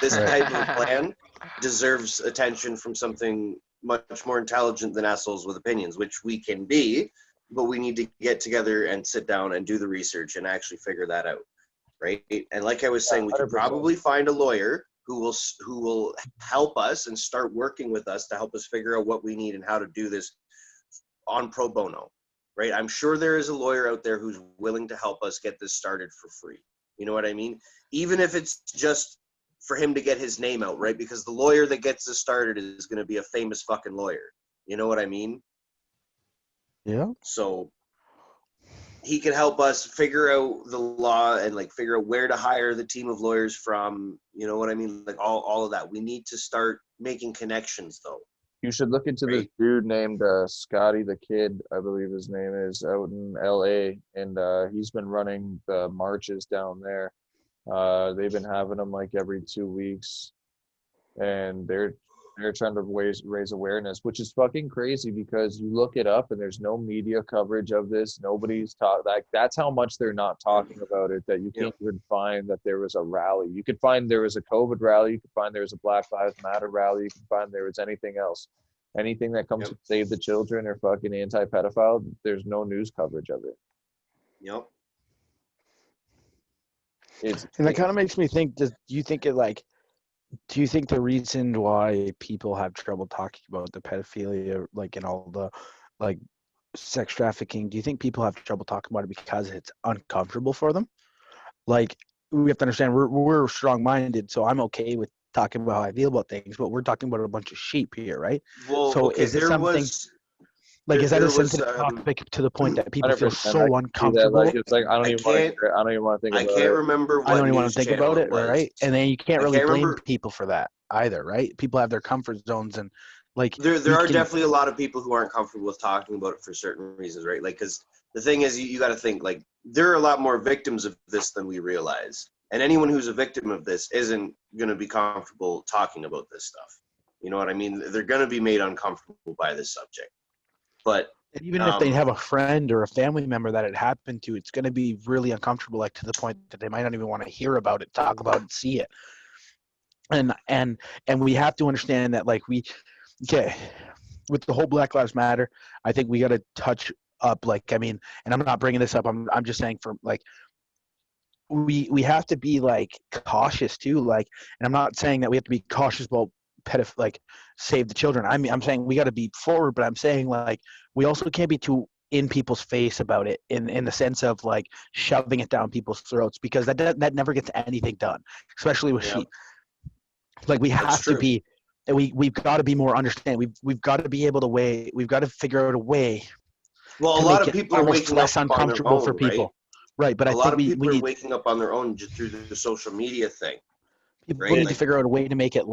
type of plan deserves attention from something much more intelligent than assholes with opinions, which we can be, but we need to get together and sit down and do the research and actually figure that out, right? And like I was saying, we could
100%.
probably find a lawyer who will help us and start working with us to help us figure out what we need and how to do this on pro bono, right? I'm sure there is a lawyer out there who's willing to help us get this started for free. You know what I mean? Even if it's just for him to get his name out, right? Because the lawyer that gets this started is going to be a famous fucking lawyer. You know what I mean?
Yeah.
So he can help us figure out the law and like figure out where to hire the team of lawyers from. You know what I mean? Like all of that. We need to start making connections though.
You should look into this dude named Scotty the Kid, I believe his name is, out in LA, and he's been running the marches down there. They've been having them like every 2 weeks, and they're trying to raise awareness, which is fucking crazy because you look it up and there's no media coverage of this. Nobody's that's how much they're not talking about it, that you can't even find that there was a rally. You could find there was a COVID rally, you could find there was a Black Lives Matter rally, you can find there was anything else. Anything that comes to save the children or fucking anti-pedophile, there's no news coverage of it.
Yep.
And that kind of makes me think, do you think the reason why people have trouble talking about the pedophilia, like, and all the, like, sex trafficking, do you think people have trouble talking about it because it's uncomfortable for them? Like, we have to understand, we're strong-minded, so I'm okay with talking about how I feel about things, but we're talking about a bunch of sheep here, right?
Well,
so
okay,
is it something... Like, is that a sensitive topic to the point that people feel so uncomfortable?
Like, it's like I don't even want to think about it.
I can't remember what
I don't even want to think about it,
was.
right? And then you can't really blame people for that either, right? People have their comfort zones, and like
there are definitely a lot of people who aren't comfortable with talking about it for certain reasons, right? Like, because the thing is, you got to think, like, there are a lot more victims of this than we realize, and anyone who's a victim of this isn't going to be comfortable talking about this stuff. You know what I mean? They're going to be made uncomfortable by this subject. But
even if they have a friend or a family member that it happened to, it's going to be really uncomfortable, like to the point that they might not even want to hear about it, talk about it, see it. And we have to understand that, like, with the whole Black Lives Matter, I think we got to touch up, like, I mean, and I'm not bringing this up, I'm just saying, for like, we have to be, like, cautious too, like, and I'm not saying that we have to be cautious about like save the children. I mean, I'm saying we got to be forward, but I'm saying, like, we also can't be too in people's face about it, in the sense of, like, shoving it down people's throats, because that never gets anything done, especially with sheep. Like, we have to be, we've got to be more understanding. We've got to be able to we've got to figure out a way.
Well, a lot of people are waking
less
up
uncomfortable
on their own,
for people, right? But
a lot of
we
people are
need,
waking up on their own just through the social media thing.
People need to figure out a way to make it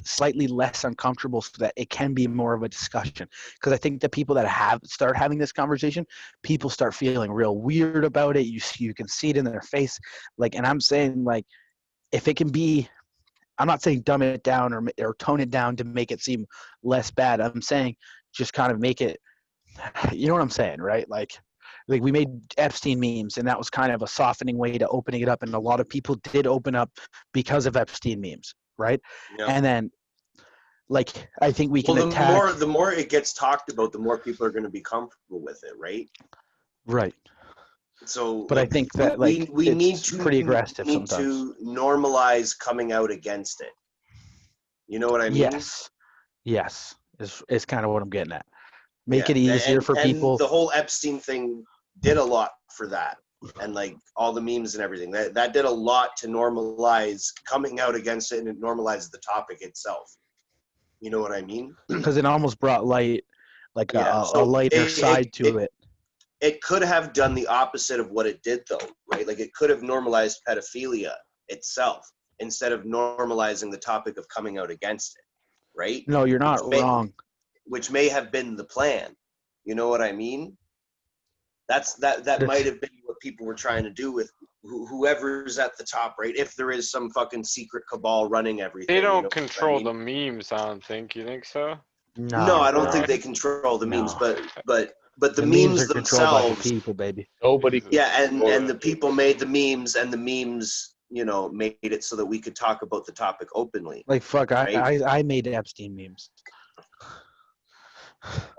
slightly less uncomfortable, so that it can be more of a discussion. Because I think the people that start having this conversation, people start feeling real weird about it. You can see it in their face. Like, and I'm saying, like, if it can be, I'm not saying dumb it down or tone it down to make it seem less bad. I'm saying just kind of make it, you know what I'm saying, right? Like we made Epstein memes, and that was kind of a softening way to opening it up, and a lot of people did open up because of Epstein memes, right?
Yeah.
And then, like, I think we can
attack. The more it gets talked about, the more people are going to be comfortable with it, right?
Right.
So,
but I think that, like,
we need to
pretty aggressive
need
sometimes.
To normalize coming out against it. You know what I mean?
Yes, is kind of what I'm getting at. Make it easier for people.
And the whole Epstein thing did a lot for that, and, like, all the memes and everything. That did a lot to normalize coming out against it, and it normalized the topic itself. You know what I mean?
Because it almost brought light, like a lighter side to it.
It could have done the opposite of what it did, though, right? Like, it could have normalized pedophilia itself instead of normalizing the topic of coming out against it, right?
No, you're not wrong.
Which may have been the plan, You know what I mean? That might have been what people were trying to do with whoever's at the top, right? If there is some fucking secret cabal running everything.
They
you know
don't
what I
control
mean?
the memes, I don't think. You think so?
No, I don't
no.
think they control the memes,
No.
but the
memes
memes
are controlled by the
themselves.
people, baby.
Nobody.
Jesus.
Yeah, and
Or-
the people made the memes, and the memes, you know, made it so that we could talk about the topic openly.
Like fuck,
Right.
I made Epstein memes.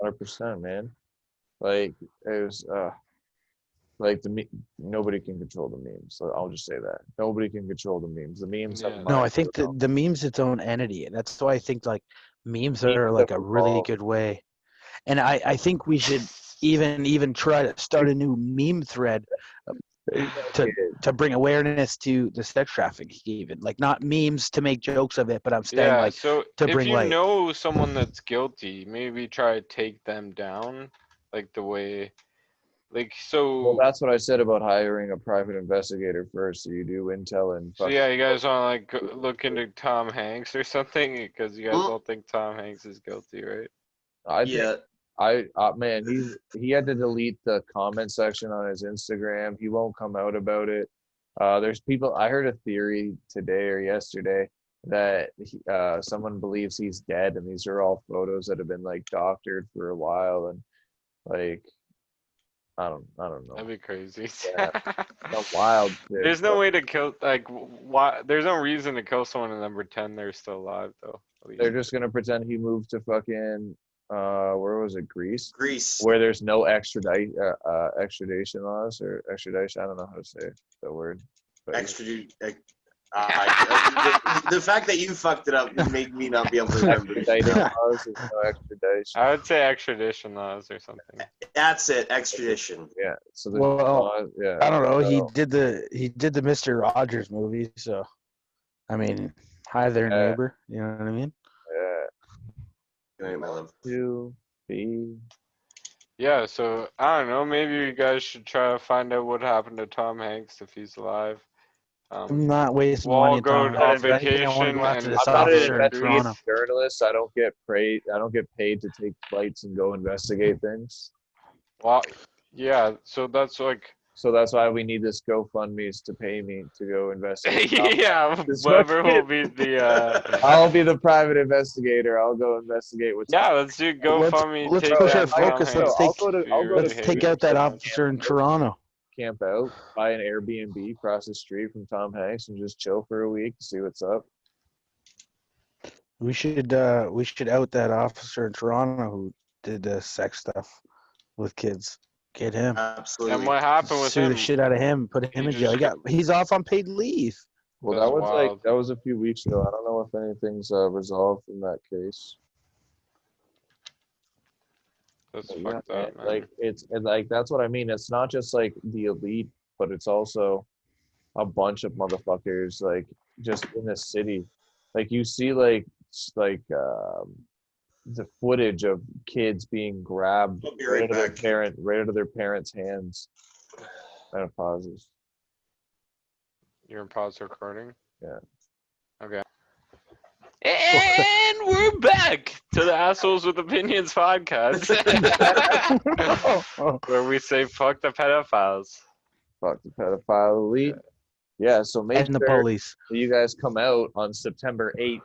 100%, man. Like it was like nobody can control the memes. So I'll just say that nobody can control the memes. The memes have
Yeah.
No, I
minds
think
of their own.
the meme's its own entity. That's why I think like memes
Memes
are like
have
a really
evolved.
good way. And I think we should even try to start a new meme thread to bring awareness to the sex trafficking, even like not memes to make jokes of it, but I'm saying
Yeah,
like
so
to
if
bring
you
light.
know someone that's guilty, maybe try to take them down, like the way, like
Well,
so.
that's what I said about hiring a private investigator first. So you do intel and.
So yeah, you guys want to like look into Tom Hanks or something because you guys
Mm.
don't think Tom Hanks is guilty, right?
I think
Yeah,
man, he had to delete the comment section on his Instagram. He won't come out about it. There's people. I heard a theory today or yesterday that someone believes he's dead, and these are all photos that have been like doctored for a while, and like I don't know.
That'd be crazy.
Yeah. Some wild shit.
There's no way to kill like why? There's no reason to kill someone and then pretend they're still alive though. At least.
They're just gonna pretend he moved to fucking where was it, Greece,
Greece.
where there's no extradition laws or extradition. I don't know how to say the word. But
The fact that you fucked it up made me not be able to remember.
extradition laws, there's no extradition.
I would say extradition laws or something.
That's it, extradition.
Yeah. So there's
Well,
laws, yeah.
I don't know. He
So,
did the Mr. Rogers movie, so I mean, hi there,
Yeah.
neighbor. You know what I mean?
yeah.
Good night, my love.
To be.
Yeah, so I don't know. Maybe you guys should try to find out what happened to Tom Hanks if he's alive.
I'm not wasting
We'll all
money.
go
Tom
on
Hanks. I think I want to
vacation
go after
and
this
I'm not an
officer in
investigative
Toronto.
journalist. I don't get paid to take flights and go investigate things.
Well, yeah. So that's like,
So that's why we need this GoFundMe's to pay me to go investigate.
yeah.
This
Whoever
fucking-
will be the.
I'll be the private investigator. I'll go investigate what's.
Yeah, let's do GoFundMe.
let's
take
push
down
our
Tom
focus.
Hanks
Let's
for
take-
your
Let's
behavior.
take out that officer in Toronto.
Camp out, buy an Airbnb across the street from Tom Hanks, and just chill for a week to see what's up.
We should out that officer in Toronto who did the sex stuff with kids. Get him.
Absolutely.
And what happened with
Sue
him?
the shit out of him. Put him
He
in jail.
just-
He's off on paid leave.
Well,
That's
that was
wild.
that was a few weeks ago. I don't know if anything's resolved in that case.
That's
But
fucked
yeah,
up, man.
like like that's what I mean. It's not just like the elite, but it's also a bunch of motherfuckers like just in the city. Like you see like the footage of kids being grabbed
I'll be
right
right
out of their
back.
right out of their parents' hands. And it pauses.
You're in pause recording?
Yeah.
Okay. And we're back to the Assholes with Opinions podcast. Where we say fuck the pedophiles.
Fuck the pedophile elite. Yeah, so make
And the
sure
police.
that you guys come out on September 8th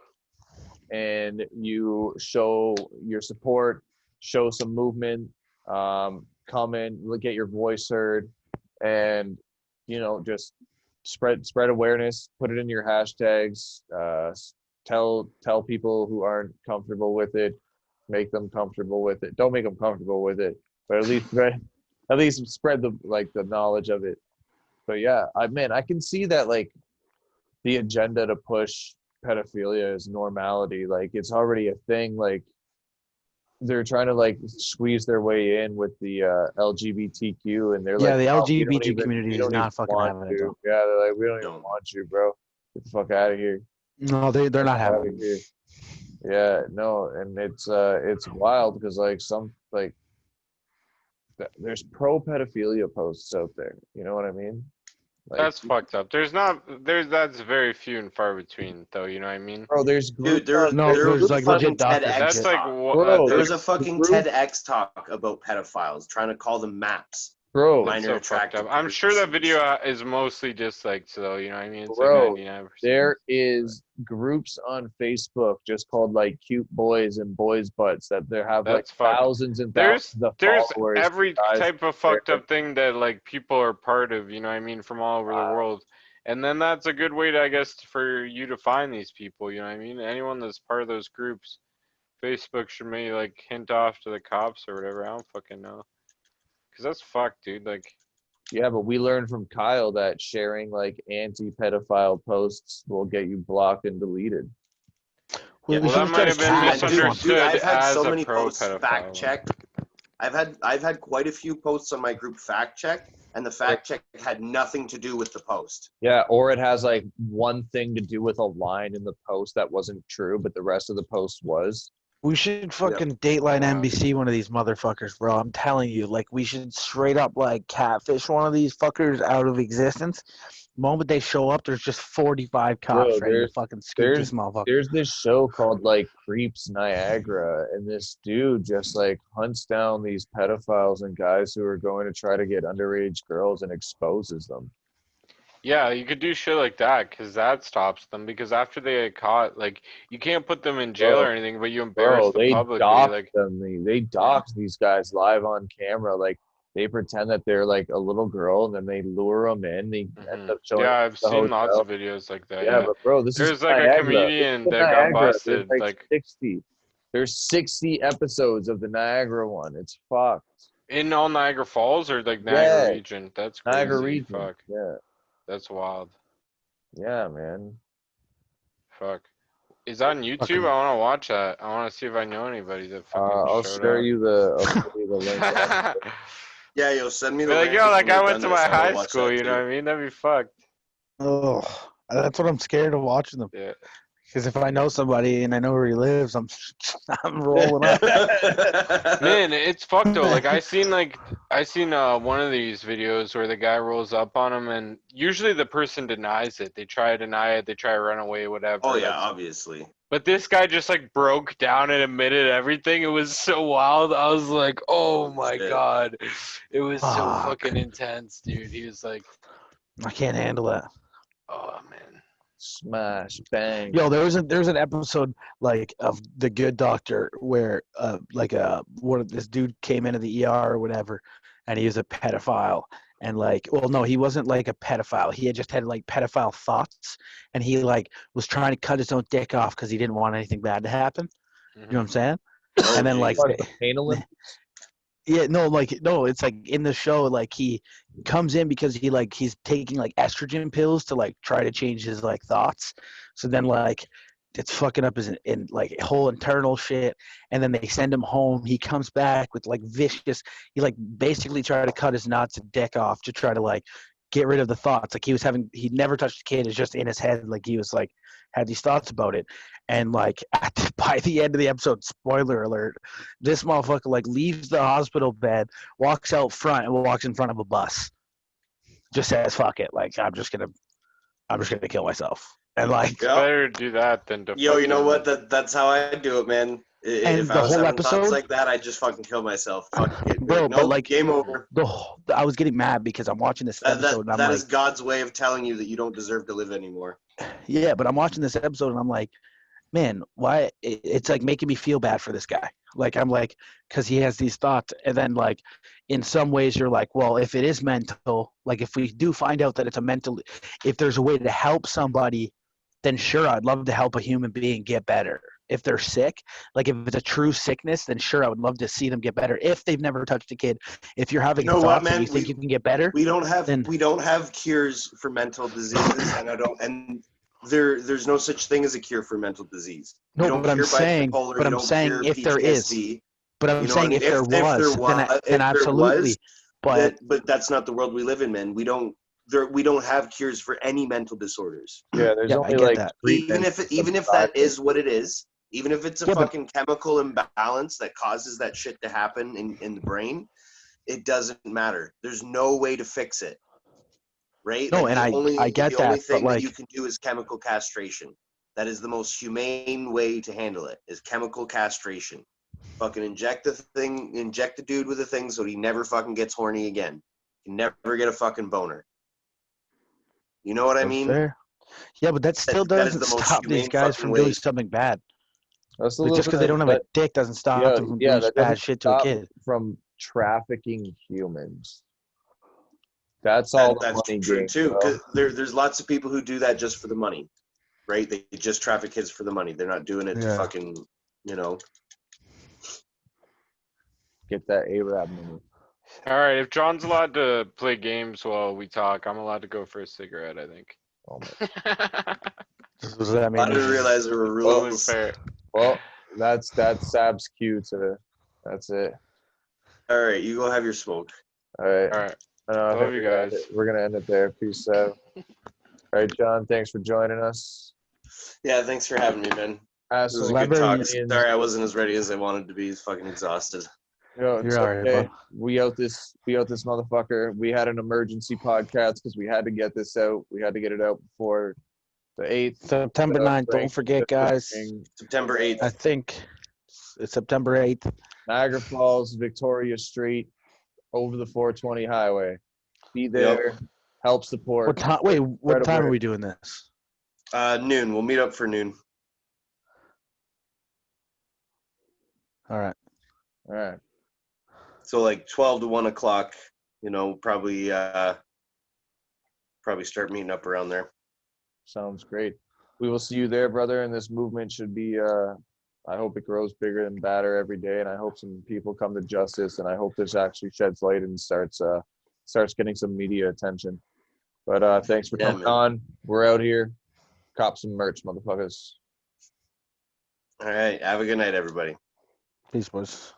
and you show your support, show some movement, come in, get your voice heard, and just spread awareness, put it in your hashtags, tell people who aren't comfortable with it, make them comfortable with it. Don't make them comfortable with it, but at least spread the knowledge of it. But yeah, I can see that like the agenda to push pedophilia is normality. Like it's already a thing. Like they're trying to like squeeze their way in with the LGBTQ, and they're
Yeah,
like,
the
"Oh, we
LGBT
don't even-
community
we
is
don't
not
even
fucking
want
having it,
to."
though.
Yeah, they're like, "We don't even
No.
want you, bro. Get the fuck out of here."
No, they're not
Out
having
of
it.
here. Yeah, no, and it's wild because like some like there's pro pedophilia posts out there. You know what I mean? Like,
That's fucked up. That's very few and far between, though. You know what I mean?
bro, there's
Dude,
groups on
No,
there
there's
was
like
fucking
legit doctors.
TEDx
That's like,
talk.
Bro,
There was a
there's
fucking
group-
TEDx talk about pedophiles, trying to call them MAPs.
bro,
that's
Minor
so fucked
attracted
up. I'm sure that
persons.
video is mostly disliked, though. You know what I mean? It's
Bro,
like 99%.
there is groups on Facebook just called like cute boys and boys butts that there have like
That's fucked.
thousands and
There's
thousands of
there's
followers.
every
guys
type of fucked up thing that like people are part of, you know what I mean, from all over the world. And then that's a good way to, I guess, for you to find these people, you know what I mean? Anyone that's part of those groups, Facebook should maybe like hint off to the cops or whatever. I don't fucking know. Cause that's fucked, dude. Like,
Yeah, but we learned from Kyle that sharing like anti-pedophile posts will get you blocked and deleted.
Yeah,
well, that might have been misunderstood
Dude, I've had
as
so
a
many posts
pro-pedophile.
fact checked. I've had quite a few posts on my group fact checked, and the fact check had nothing to do with the post.
Yeah, or it has like one thing to do with a line in the post that wasn't true, but the rest of the post was.
We should fucking Dateline
Wow.
NBC one of these motherfuckers, bro. I'm telling you, like, we should straight up like catfish one of these fuckers out of existence. Moment they show up, there's just 45 cops ready to fucking scoop this motherfucker.
There's this show called like Creeps Niagara, and this dude just like hunts down these pedophiles and guys who are going to try to get underage girls and exposes them.
Yeah, you could do shit like that because that stops them. Because after they get caught, like, you can't put them in jail or anything, but you embarrass
Bro,
the
they
public.
dox
Like,
them. They dox these guys live on camera. Like they pretend that they're like a little girl, and then they lure them in. They end up showing.
yeah,
up
I've
at the
seen lots
hotel.
of videos like that.
Yeah,
Yeah,
but bro, this
there's
is
like
Niagara.
a comedian
This is
that got
Niagara.
busted.
There's
Like
60. There's 60 episodes of the Niagara one. It's fucked.
in all Niagara Falls or like Niagara
Yeah.
region. That's crazy.
Niagara region.
Fuck,
Yeah.
that's wild.
Yeah, man.
Fuck. Is that on YouTube?
Fucking-
I want to watch that. I want to see if I know anybody that fucking
I'll
showed
share
up.
you the link.
Yeah, yo, send me the
Be like,
link
yo,
when
like
you're
I went
done
to
this.
my
I wanna
high
watch
school,
that
you know
too.
what I mean? That'd be fucked.
Oh, that's what I'm scared of watching them.
Yeah.
Because if I know somebody and I know where he lives, I'm rolling up.
Man, it's fucked though. Like I seen one of these videos where the guy rolls up on him, and usually the person denies it. They try to deny it. They try to run away, whatever.
Oh yeah,
That's-
obviously.
But this guy just like broke down and admitted everything. It was so wild. I was like, oh my
Shit.
god, it was so
Fuck.
fucking intense, dude. He was like,
I can't handle that.
oh man.
Smash, bang.
Yo, there's an episode like of The Good Doctor where this dude came into the ER or whatever, and he was a pedophile. And like, well, no, he wasn't like a pedophile. He had just had like pedophile thoughts, and he like was trying to cut his own dick off because he didn't want anything bad to happen. You know what I'm saying?
Oh,
And then like,
geez.
What, the pain Olympics?
yeah, no, it's like in the show, like he comes in because he's taking like estrogen pills to like try to change his like thoughts. So then like it's fucking up his in like whole internal shit, and then they send him home. He comes back with like vicious. He like basically tried to cut his nuts and dick off to try to like get rid of the thoughts. Like he never touched a kid. It's just in his head. Like he was like had these thoughts about it, and like by the end of the episode, spoiler alert, this motherfucker like leaves the hospital bed, walks out front, and walks in front of a bus. Just says fuck it. Like I'm just gonna kill myself. And like
It's better to do that than to
Yo, you know
fucking-
what? That's how I do it, man.
And
If
the
I was
whole
having thoughts
episode-
like that, I'd just fucking kill myself. Fuck it.
Bro, but
Nope,
like-
game over.
I was getting mad because I'm watching this episode and I'm
That
like,
is God's way of telling you that you don't deserve to live anymore.
yeah, but I'm watching this episode and I'm like, man, why? It's like making me feel bad for this guy. Like I'm like, because he has these thoughts, and then like, in some ways you're like, well, if it is mental, like if we do find out that it's a mental, if there's a way to help somebody, then sure, I'd love to help a human being get better. If they're sick, like if it's a true sickness, then sure, I would love to see them get better. If they've never touched a kid, if you're having
You know
thoughts
what,
and
man?
you think you can get better,
We don't have
Then-
cures for mental diseases, and there's no such thing as a cure for mental disease. You
no,
don't
but I'm
cure
saying,
bipolar,
but
you
I'm
don't
saying
cure
if there is,
PTSD.
but I'm
You know
saying
what I
if
mean?
there was, then absolutely. But
But that's not the world we live in, man. We don't have cures for any mental disorders.
Yeah, there's
Yeah, I
only
get
like
that.
Even if that is what it is, even if it's a
Yeah, but-
fucking chemical imbalance that causes that shit to happen in the brain, it doesn't matter. There's no way to fix it. right?
No,
Like,
and I get
the only
that,
thing
but
that you
like,
can do is chemical castration. That is the most humane way to handle it, is chemical castration. Fucking inject the dude with the thing so he never fucking gets horny again. He can never get a fucking boner. You know what I
that's
mean?
fair. Yeah, but that still
That is
doesn't
the most
stop these
humane
guys
fucking
from
way.
doing something bad.
That's a
Like,
little
just because they
bit
don't have
that,
a dick doesn't stop
yeah,
them from
yeah,
doing
that
bad
doesn't
shit to a
stop
kid.
from trafficking humans. That's all the
That's
money
true
game,
too.
bro.
'Cause there's lots of people who do that just for the money, right? They just traffic kids for the money. They're not doing it to
Yeah.
fucking, you know.
Get that Arab money.
All right, if John's allowed to play games while we talk, I'm allowed to go for a cigarette, I think.
Oh my.
Does that mean
I didn't realize there were
Only
rules.
fair.
Well, that's Sab's cue to. That's it.
All right, you go have your smoke.
All right.
All right.
I
Love
think
you
we're gonna end
guys.
it- We're gonna end it there. Peace out. All right, John. Thanks for joining us.
Yeah, thanks for having me, man.
Ask
This was a
some
good talk.
opinions.
Sorry I wasn't as ready as I wanted to be. Fucking exhausted.
No, it's
You're all right,
okay.
bud.
We out this motherfucker. We had an emergency podcast because we had to get this out. We had to get it out before the 8th.
September 9th, don't forget, guys.
September 8th.
I think it's September 8th.
Niagara Falls, Victoria Street, over the 420 highway. Be there. Help support.
What time? Wait, what
Spread
time are
word.
we doing this?
Noon. We'll meet up for noon.
All right.
All right.
So like 12 to 1 o'clock, you know, probably start meeting up around there.
Sounds great. We will see you there, brother. And this movement should be, I hope it grows bigger and badder every day. And I hope some people come to justice. And I hope this actually sheds light and starts getting some media attention. But thanks for coming on. We're out here. Cop some merch, motherfuckers.
All right. Have a good night, everybody.
Peace, boys.